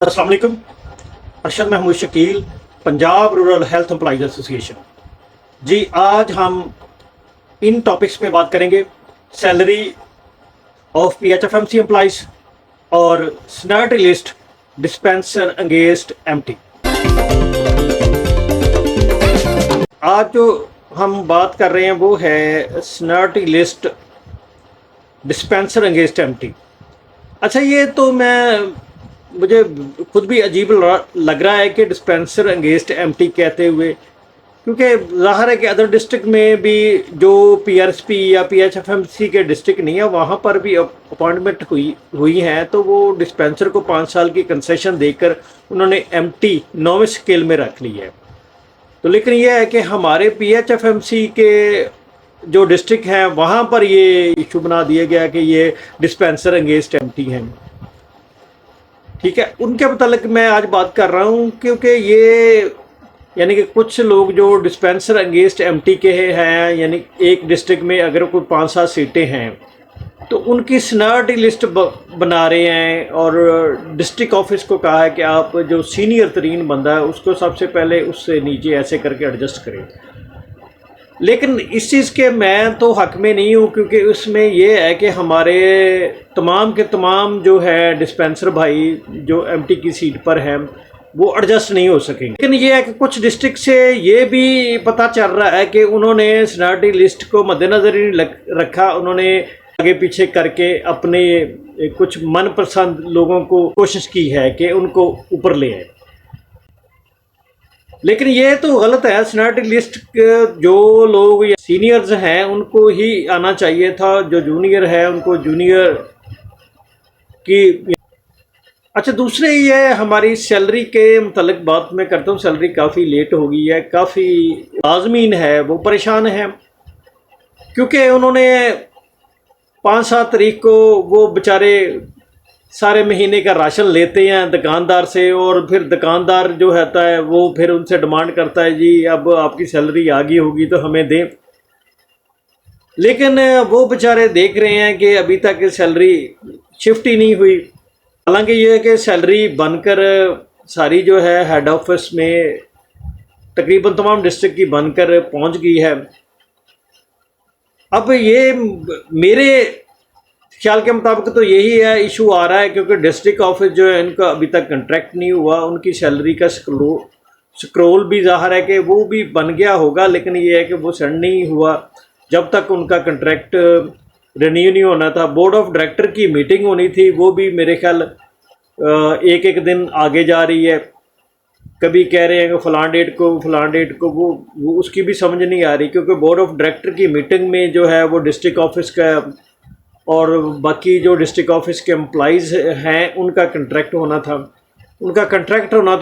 अस्सलाम वालेकुम। Arshad Mahmood Shakeel, Punjab rural health employees association. जी, आज हम इन टॉपिक्स पे बात करेंगे: सैलरी ऑफ PHFMC एम्प्लॉइज और स्नर्टी लिस्ट डिस्पेंसर अगेंस्ट एमटी। आज जो हम बात कर रहे हैं वो है स्नर्टी लिस्ट डिस्पेंसर अगेंस्ट एमटी। अच्छा, ये तो मुझे खुद भी अजीब लग रहा है कि डिस्पेंसर अगेंस्ट एमटी कहते हुए, क्योंकि ज़ाहिर है कि अदर डिस्ट्रिक्ट में भी जो PRSP या PHFMC के डिस्ट्रिक्ट नहीं है वहाँ पर भी अपॉइंटमेंट हुई हैं, तो वो डिस्पेंसर को 5 साल की कंसेशन देकर उन्होंने MT 9वें स्केल में रख ली है। तो लेकिन यह है कि हमारे PHFMC के जो डिस्ट्रिक्ट हैं वहाँ पर ये इशू बना दिया गया कि ये डिस्पेंसर अगेंस्ट एमटी हैं। ठीक है, उनके मतलब मैं आज बात कर रहा हूँ, क्योंकि ये यानी कि कुछ लोग जो डिस्पेंसर अगेंस्ट एमटी के हैं, यानी एक डिस्ट्रिक्ट में अगर कोई 5-7 सीटें हैं तो उनकी स्नर्टी लिस्ट बना रहे हैं, और डिस्ट्रिक्ट ऑफिस को कहा है कि आप जो सीनियर तरीन बंदा है उसको सबसे पहले उससे नीचे ऐसे करके एडजस्ट करें। लेकिन इस चीज़ के मैं तो हक में नहीं हूँ, क्योंकि उसमें ये है कि हमारे तमाम के तमाम जो है डिस्पेंसर भाई जो एमटी की सीट पर हैं वो एडजस्ट नहीं हो सकेंगे। लेकिन ये है कि कुछ डिस्ट्रिक्ट से ये भी पता चल रहा है कि उन्होंने स्नर्टी लिस्ट को मद्देनज़र ही रखा, उन्होंने आगे पीछे करके अपने कुछ मनपसंद लोगों को कोशिश की है कि उनको ऊपर ले आए। लेकिन ये तो गलत है। स्नर्टी लिस्ट जो लोग सीनियर्स हैं उनको ही आना चाहिए था, जो जूनियर है उनको जूनियर की। अच्छा, दूसरे ये हमारी सैलरी के मुतल्लिक बात मैं करता हूँ। सैलरी काफ़ी लेट हो गई है, काफ़ी आज़मीन है वो परेशान है, क्योंकि उन्होंने 5-7 तारीख को वो बेचारे सारे महीने का राशन लेते हैं दुकानदार से, और फिर दुकानदार जो होता है वो फिर उनसे डिमांड करता है जी अब आपकी सैलरी आ गई होगी तो हमें दें। लेकिन वो बेचारे देख रहे हैं कि अभी तक सैलरी शिफ्ट ही नहीं हुई। हालांकि ये है कि सैलरी बनकर सारी जो है हेड ऑफिस में तकरीबन तमाम डिस्ट्रिक्ट की बनकर पहुंच गई है। अब ये मेरे ख्याल के मुताबिक तो यही है इशू आ रहा है, क्योंकि डिस्ट्रिक्ट ऑफिस जो है इनका अभी तक कंट्रैक्ट नहीं हुआ, उनकी सैलरी का स्क्रोल भी ज़ाहिर है कि वो भी बन गया होगा, लेकिन ये है कि वो सेंड नहीं हुआ जब तक उनका कंट्रैक्ट रिन्यू नहीं होना था। बोर्ड ऑफ डायरेक्टर की मीटिंग होनी थी, वो भी मेरे ख्याल एक दिन आगे जा रही है। कभी कह रहे हैं कि फलां डेट को वो उसकी भी समझ नहीं आ रही, क्योंकि बोर्ड ऑफ डायरेक्टर की मीटिंग में जो है वो डिस्ट्रिक्ट ऑफिस का और बाकी जो डिस्ट्रिक्ट ऑफिस के एम्प्लॉइज़ हैं उनका कंट्रैक्ट होना था।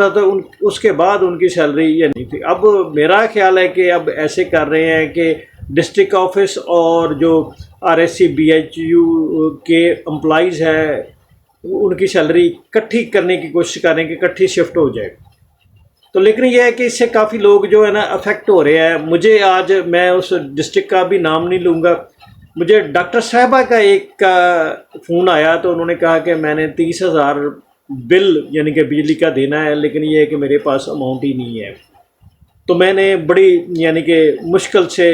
तो उसके बाद उनकी सैलरी ये नहीं थी। अब मेरा ख्याल है कि अब ऐसे कर रहे हैं कि डिस्ट्रिक्ट ऑफिस और जो RSC BHU के एम्प्लॉइज़ है उनकी सैलरी इकट्ठी करने की कोशिश करें कि इकट्ठी शिफ्ट हो जाए। तो लेकिन यह है कि इससे काफ़ी लोग जो है ना अफेक्ट हो रहे हैं। मुझे आज, मैं उस डिस्ट्रिक्ट का भी नाम नहीं लूँगा, मुझे डॉक्टर साहबा का एक फ़ोन आया, तो उन्होंने कहा कि मैंने 30,000 बिल यानी कि बिजली का देना है, लेकिन ये है कि मेरे पास अमाउंट ही नहीं है। तो मैंने बड़ी यानी कि मुश्किल से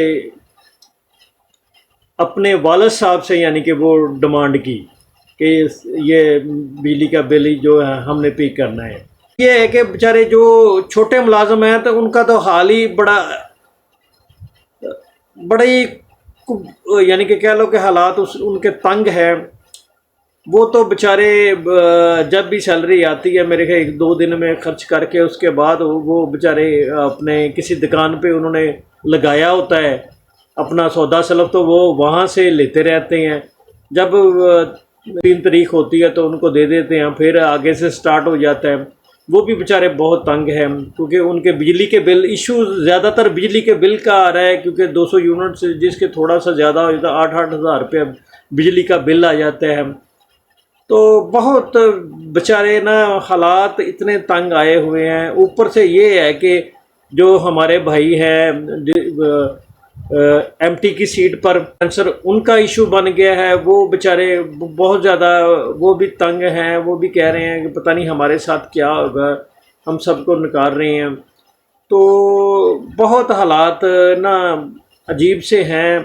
अपने वालिद साहब से यानी कि वो डिमांड की कि ये बिजली का बिल ही जो है हमने पे करना है। ये है कि बेचारे जो छोटे मुलाजम हैं तो उनका तो हाल ही बड़ी यानी कि कह लो कि हालात उनके तंग है। वो तो बेचारे जब भी सैलरी आती है मेरे ख्याल 1-2 दिन में खर्च करके उसके बाद वो बेचारे अपने किसी दुकान पे उन्होंने लगाया होता है अपना सौदा सलफ, तो वो वहाँ से लेते रहते हैं। जब 3 तारीख होती है तो उनको दे देते हैं, फिर आगे से स्टार्ट हो जाता है। वो भी बेचारे बहुत तंग हैं, क्योंकि उनके बिजली के बिल इशू ज़्यादातर बिजली के बिल का आ रहा है, क्योंकि 200 यूनिट से जिसके थोड़ा सा ज़्यादा हो जाता है 8-8 हज़ार रुपये बिजली का बिल आ जाता है। तो बहुत बेचारे ना हालात इतने तंग आए हुए हैं। ऊपर से ये है कि जो हमारे भाई हैं ایم ٹی کی سیٹ پر کینسر ان کا ایشو بن گیا ہے، وہ بیچارے بہت زیادہ وہ بھی تنگ ہیں، وہ بھی کہہ رہے ہیں کہ پتہ نہیں ہمارے ساتھ کیا ہوگا، ہم سب کو نکار رہے ہیں۔ تو بہت حالات نا عجیب سے ہیں۔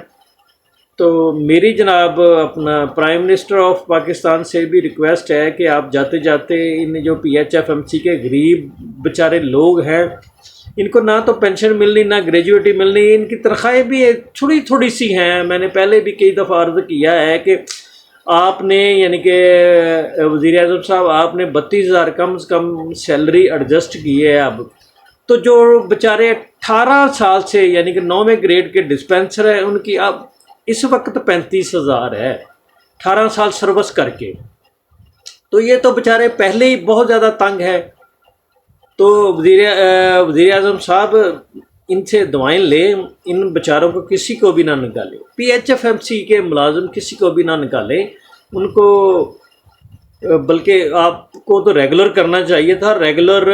تو میری جناب اپنا پرائم منسٹر آف پاکستان سے بھی ریکویسٹ ہے کہ آپ جاتے جاتے ان جو P H F M C کے غریب بیچارے لوگ ہیں، ان کو نہ تو پینشن ملنی نہ گریجویٹی ملنی، ان کی تنخواہیں بھی تھوڑی تھوڑی سی ہیں۔ میں نے پہلے بھی کئی دفعہ عرض کیا ہے کہ آپ نے یعنی کہ وزیر اعظم صاحب آپ نے 32,000 کم از کم سیلری ایڈجسٹ کی ہے اب تو جو بیچارے 18 سال سے یعنی کہ 9ویں گریڈ کے ڈسپینسر ہیں ان کی اب اس وقت 35,000 ہے 18 سال سروس کر کے، تو یہ تو بیچارے پہلے ہی بہت زیادہ تنگ ہے۔ تو وزیر اعظم صاحب ان سے دعائیں لیں، ان بیچاروں کو کسی کو بھی نہ نکالیں، P H F M C کے ملازم کسی کو بھی نہ نکالیں ان کو، بلکہ آپ کو تو ریگولر کرنا چاہیے تھا۔ ریگولر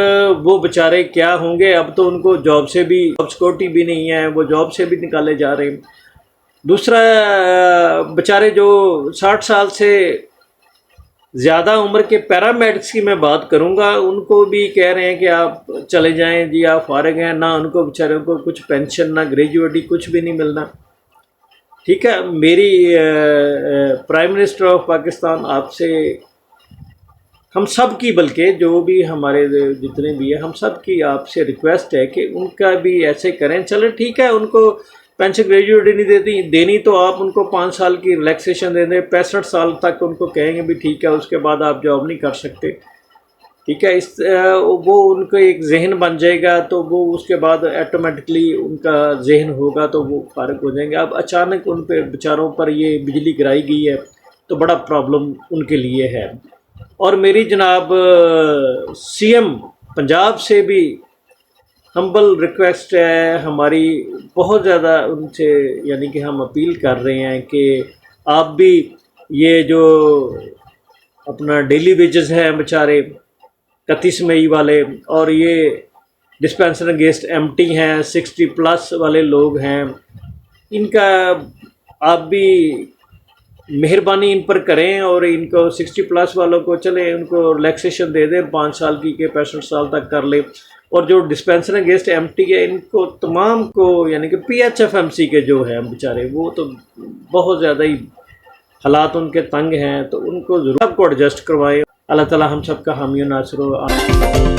وہ بیچارے کیا ہوں گے، اب تو ان کو جاب سے بھی جاب سیکورٹی بھی نہیں ہے، وہ جاب سے بھی نکالے جا رہے ہیں۔ دوسرا بیچارے جو 60 سال سے زیادہ عمر کے پیرامیڈکس کی میں بات کروں گا، ان کو بھی کہہ رہے ہیں کہ آپ چلے جائیں جی، آپ فارغ ہیں، نہ ان کو بیچاروں کو کچھ پینشن نہ گریجویٹی کچھ بھی نہیں ملنا۔ ٹھیک ہے، میری پرائم منسٹر آف پاکستان آپ سے ہم سب کی، بلکہ جو بھی ہمارے جتنے بھی ہیں ہم سب کی آپ سے ریکویسٹ ہے کہ ان کا بھی ایسے کریں۔ چلیں ٹھیک ہے، ان کو پینشن گریجویٹی نہیں دینی تو آپ ان کو 5 سال کی ریلیکسیشن دے دیں، 65 سال تک ان کو کہیں گے بھی ٹھیک ہے، اس کے بعد آپ جاب نہیں کر سکتے۔ ٹھیک ہے، وہ ان کا ایک ذہن بن جائے گا تو وہ اس کے بعد آٹومیٹکلی ان کا ذہن ہوگا تو وہ فارغ ہو جائیں گے۔ اب اچانک ان پہ بیچاروں پر یہ بجلی گرائی گئی ہے تو بڑا پرابلم ان کے لیے ہے۔ اور میری جناب سی ایم پنجاب سے بھی ہمبل ریکویسٹ ہے ہماری، بہت زیادہ ان سے یعنی کہ ہم اپیل کر رہے ہیں کہ آپ بھی یہ جو اپنا ڈیلی ویجز ہیں بیچارے 31 مئی والے، اور یہ ڈسپینسر اگینسٹ ایم ٹی ہیں 60+ والے لوگ ہیں، ان کا آپ بھی مہربانی ان پر کریں اور ان کو 60+ والوں کو چلیں ان کو ریلیکسیشن دے دیں 5 سال کی کہ 65 سال تک کر لیں، اور جو ڈسپینسر اگینسٹ ایم ٹی ہے ان کو تمام کو یعنی کہ P H F M C کے جو ہیں بیچارے وہ تو بہت زیادہ ہی حالات ان کے تنگ ہیں، تو ان کو ضرور آپ کو ایڈجسٹ کروائیں۔ اللہ تعالی ہم سب کا حامی و ناصر ہو۔